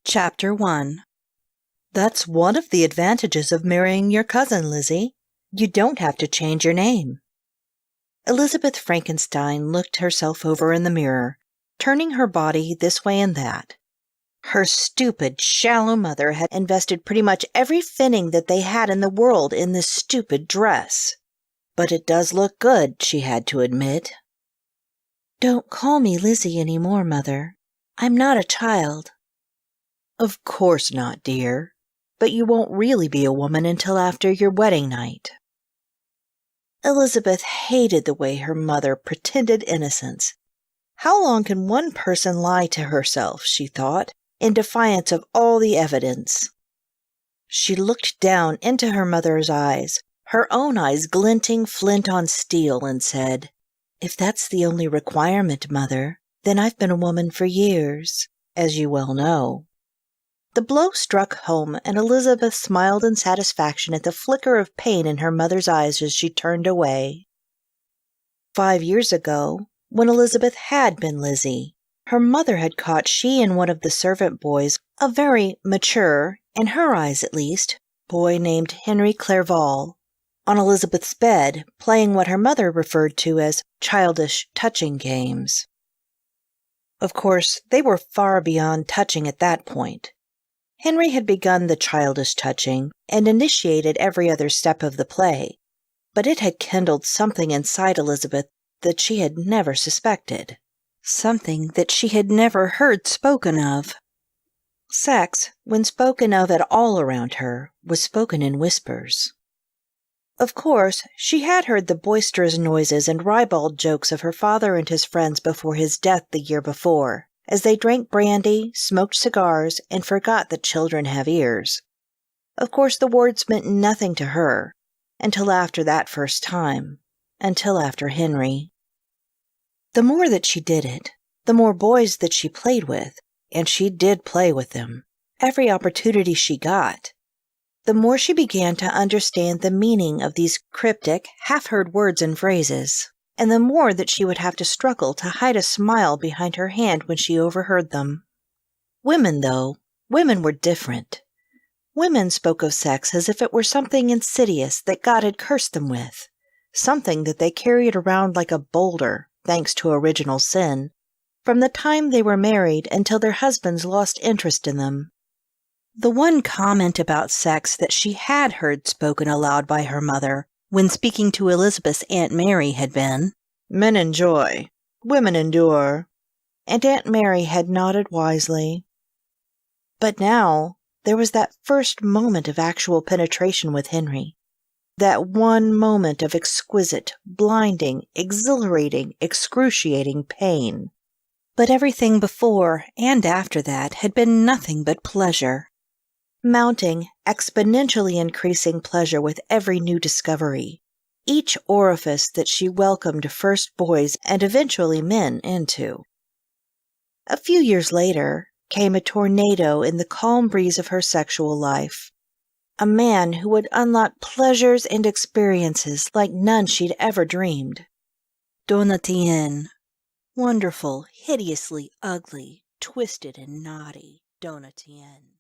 Chapter 1. That's one of the advantages of marrying your cousin, Lizzie. You don't have to change your name. Elizabeth Frankenstein looked herself over in the mirror, turning her body this way and that. Her stupid, shallow mother had invested pretty much every pfennig that they had in the world in this stupid dress. But it does look good, she had to admit. Don't call me Lizzie any more, Mother. I'm not a child. Of course not, dear. But you won't really be a woman until after your wedding night. Elizabeth hated the way her mother pretended innocence. How long can one person lie to herself, she thought, in defiance of all the evidence? She looked down into her mother's eyes, her own eyes glinting flint on steel, and said, "If that's the only requirement, Mother, then I've been a woman for years, as you well know." The blow struck home, and Elizabeth smiled in satisfaction at the flicker of pain in her mother's eyes as she turned away. 5 years ago, when Elizabeth had been Lizzie, her mother had caught she and one of the servant boys, a very mature, in her eyes at least, boy named Henry Clerval, on Elizabeth's bed, playing what her mother referred to as childish touching games. Of course, they were far beyond touching at that point. Henry had begun the childish touching and initiated every other step of the play, but it had kindled something inside Elizabeth that she had never suspected, something that she had never heard spoken of. Sex, when spoken of at all around her, was spoken in whispers. Of course, she had heard the boisterous noises and ribald jokes of her father and his friends before his death the year before, as they drank brandy, smoked cigars, and forgot that children have ears. Of course, the words meant nothing to her, until after that first time, until after Henry. The more that she did it, the more boys that she played with, and she did play with them, every opportunity she got, the more she began to understand the meaning of these cryptic, half-heard words and phrases, and the more that she would have to struggle to hide a smile behind her hand when she overheard them. Women, though, women were different. Women spoke of sex as if it were something insidious that God had cursed them with, something that they carried around like a boulder, thanks to original sin, from the time they were married until their husbands lost interest in them. The one comment about sex that she had heard spoken aloud by her mother when speaking to Elizabeth's Aunt Mary had been, "Men enjoy, women endure," and Aunt Mary had nodded wisely. But now there was that first moment of actual penetration with Henry, that one moment of exquisite, blinding, exhilarating, excruciating pain. But everything before and after that had been nothing but pleasure. Mounting, exponentially increasing pleasure with every new discovery, each orifice that she welcomed first boys and eventually men into. A few years later came a tornado in the calm breeze of her sexual life. A man who would unlock pleasures and experiences like none she'd ever dreamed. Donatien. Wonderful, hideously ugly, twisted and naughty Donatien.